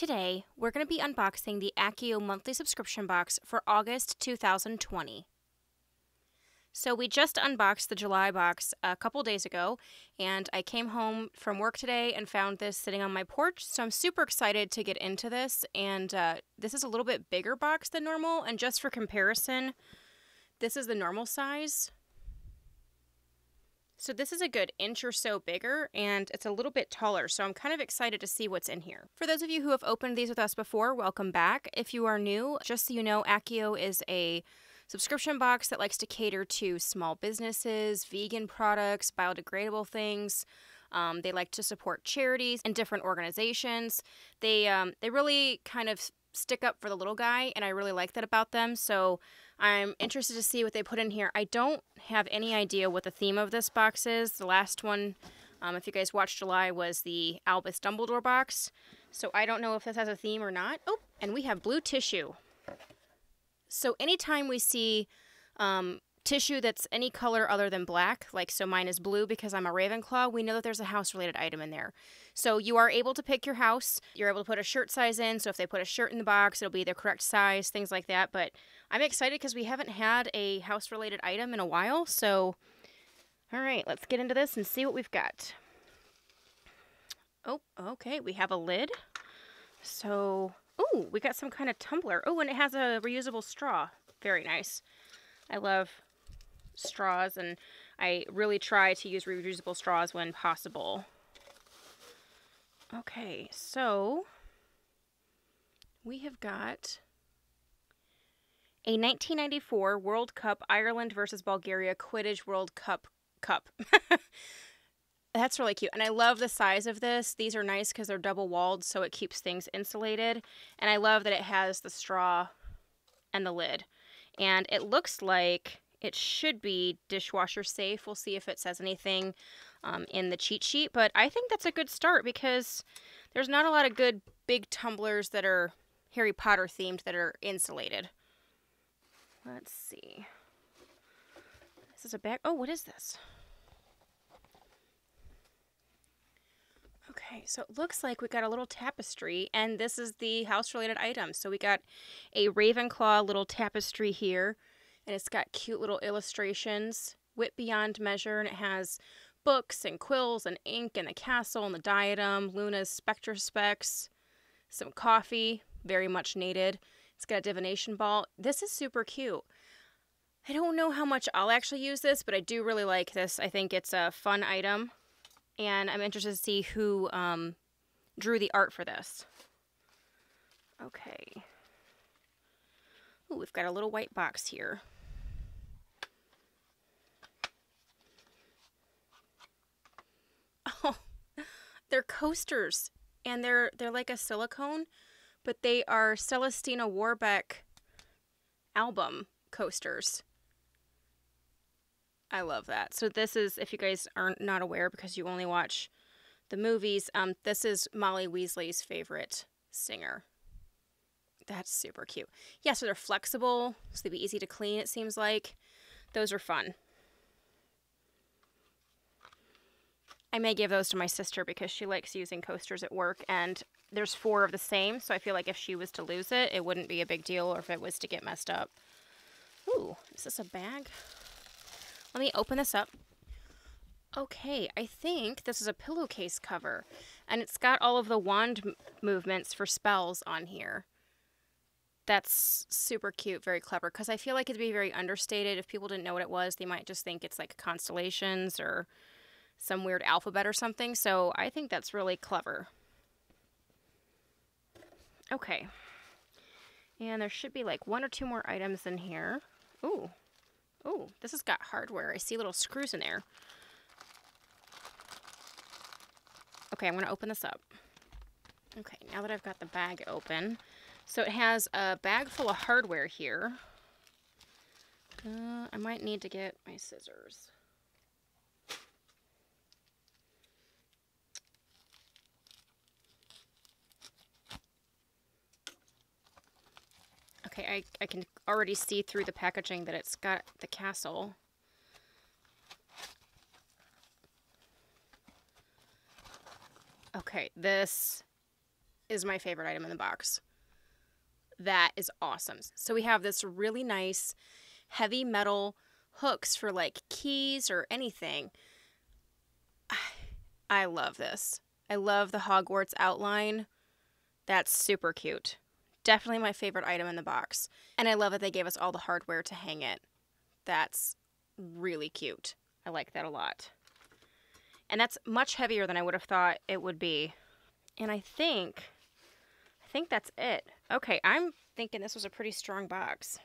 Today, we're going to be unboxing the Accio monthly subscription box for August 2020. So we just unboxed the July box a couple days ago, and I came home from work today and found this sitting on my porch, so I'm super excited to get into this, and this is a little bit bigger box than normal, and just for comparison, this is the normal size. So this is a good inch or so bigger, and it's a little bit taller, so I'm kind of excited to see what's in here. For those of you who have opened these with us before, welcome back. If you are new, just so you know, Accio is a subscription box that likes to cater to small businesses, vegan products, biodegradable things. They like to support charities and different organizations. They really kind of stick up for the little guy, and I really like that about them, so I'm interested to see what they put in here. I don't have any idea what the theme of this box is. The last one, if you guys watched July, was the Albus Dumbledore box, so I don't know if this has a theme or not. Oh, and we have blue tissue. So anytime we see tissue that's any color other than black, like so mine is blue because I'm a Ravenclaw, we know that there's a house-related item in there. So you are able to pick your house. You're able to put a shirt size in, so if they put a shirt in the box, it'll be the correct size, things like that. But I'm excited because we haven't had a house-related item in a while, so all right, let's get into this and see what we've got. Oh, okay, we have a lid. So, ooh, we got some kind of tumbler. Oh, and it has a reusable straw. Very nice. I love straws, and I really try to use reusable straws when possible. Okay, so we have got a 1994 World Cup Ireland versus Bulgaria Quidditch World Cup cup. That's really cute, and I love the size of this. These are nice because they're double-walled, so it keeps things insulated, and I love that it has the straw and the lid. And it looks like it should be dishwasher safe. We'll see if it says anything in the cheat sheet. But I think that's a good start because there's not a lot of good big tumblers that are Harry Potter themed that are insulated. Let's see. This is a bag. Oh, what is this? Okay, so it looks like we got a little tapestry, and this is the house-related item. So we got a Ravenclaw little tapestry here, and it's got cute little illustrations, wit beyond measure, and it has books and quills and ink and the castle and the diadem, Luna's spectre specs, some coffee, very much needed. It's got a divination ball. This is super cute. I don't know how much I'll actually use this, but I do really like this. I think it's a fun item. And I'm interested to see who drew the art for this. Okay. Ooh, we've got a little white box here. Oh, they're coasters, and they're like a silicone, but they are Celestina Warbeck album coasters. I love that. So this is, if you guys are not aware because you only watch the movies, this is Molly Weasley's favorite singer. That's super cute. Yeah, so they're flexible, so they'd be easy to clean, it seems like. Those are fun. I may give those to my sister because she likes using coasters at work, and there's 4 of the same, so I feel like if she was to lose it, it wouldn't be a big deal, or if it was to get messed up. Ooh, is this a bag? Let me open this up. Okay, I think this is a pillowcase cover, and it's got all of the wand movements for spells on here. That's super cute, very clever, because I feel like it'd be very understated. If people didn't know what it was, they might just think it's like constellations or some weird alphabet or something, so I think that's really clever. Okay, and there should be like 1 or 2 more items in here. Ooh. Oh, this has got hardware. I see little screws in there. Okay, I'm going to open this up. Okay, now that I've got the bag open. So it has a bag full of hardware here. I might need to get my scissors. Okay, I can already see through the packaging that it's got the castle. Okay, this is my favorite item in the box. That is awesome. So we have this really nice heavy metal hooks for like keys or anything. I love this. I love the Hogwarts outline. That's super cute. Definitely my favorite item in the box. And I love that they gave us all the hardware to hang it. That's really cute. I like that a lot. And that's much heavier than I would have thought it would be. And I think that's it. Okay, I'm thinking this was a pretty strong box.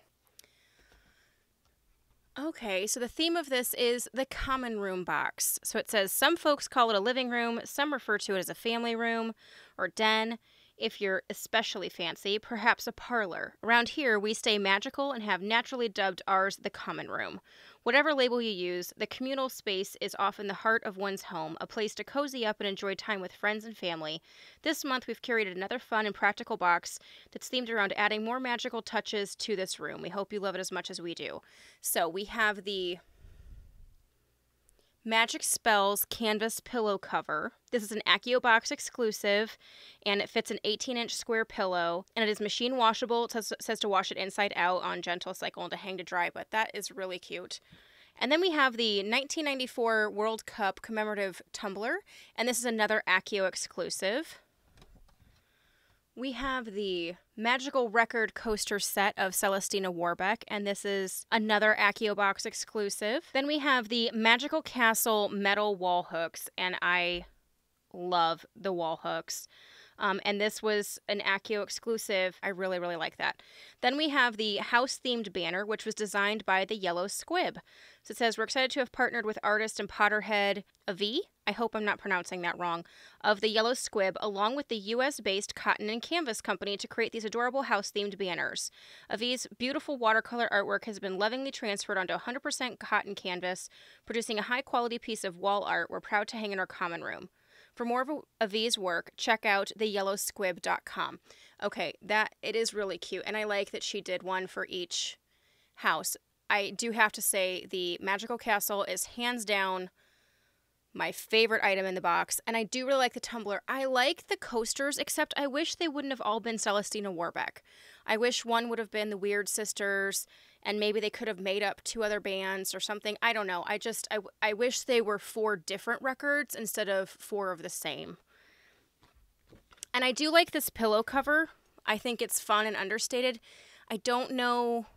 Okay, so the theme of this is the common room box. So it says some folks call it a living room, some refer to it as a family room or den. If you're especially fancy, perhaps a parlor. Around here, we stay magical and have naturally dubbed ours the common room. Whatever label you use, the communal space is often the heart of one's home, a place to cozy up and enjoy time with friends and family. This month, we've curated another fun and practical box that's themed around adding more magical touches to this room. We hope you love it as much as we do. So we have the Magic Spells canvas pillow cover. This is an Accio box exclusive, and it fits an 18-inch square pillow, and it is machine washable. It says to wash it inside out on gentle cycle and to hang to dry, but that is really cute. And then we have the 1994 World Cup commemorative tumbler, and this is another Accio exclusive. We have the Magical Record Coaster set of Celestina Warbeck, and this is another Accio box exclusive. Then we have the Magical Castle metal wall hooks, and I love the wall hooks. And this was an Accio exclusive. I really, really like that. Then we have the house-themed banner, which was designed by the Yellow Squib. So it says, we're excited to have partnered with artist and Potterhead Ave, I hope I'm not pronouncing that wrong, of the Yellow Squib, along with the U.S.-based cotton and canvas company to create these adorable house-themed banners. Ave's beautiful watercolor artwork has been lovingly transferred onto 100% cotton canvas, producing a high-quality piece of wall art we're proud to hang in our common room. For more of Ave's work, check out theyellowsquib.com. Okay, it is really cute, and I like that she did one for each house. I do have to say the Magical Castle is hands down my favorite item in the box, and I do really like the tumbler. I like the coasters, except I wish they wouldn't have all been Celestina Warbeck. I wish one would have been the Weird Sisters, and maybe they could have made up 2 other bands or something. I don't know. I wish they were 4 different records instead of 4 of the same. And I do like this pillow cover. I think it's fun and understated. I don't know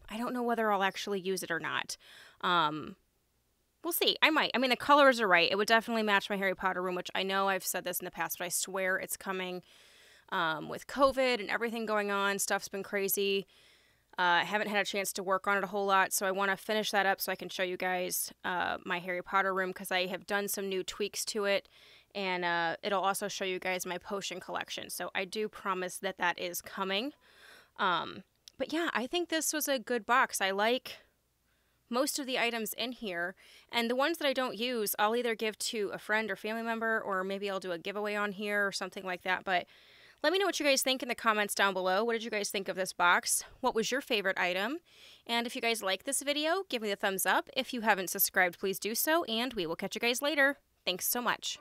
whether I'll actually use it or not. We'll see. I might. I mean, the colors are right. It would definitely match my Harry Potter room, which I know I've said this in the past, but I swear it's coming with COVID and everything going on. Stuff's been crazy. I haven't had a chance to work on it a whole lot, so I want to finish that up so I can show you guys my Harry Potter room, because I have done some new tweaks to it, and it'll also show you guys my potion collection. So I do promise that that is coming. But yeah, I think this was a good box. I like most of the items in here, and the ones that I don't use, I'll either give to a friend or family member, or maybe I'll do a giveaway on here or something like that. But let me know what you guys think in the comments down below. What did you guys think of this box? What was your favorite item? And if you guys like this video, give me the thumbs up. If you haven't subscribed, please do so, and we will catch you guys later. Thanks so much.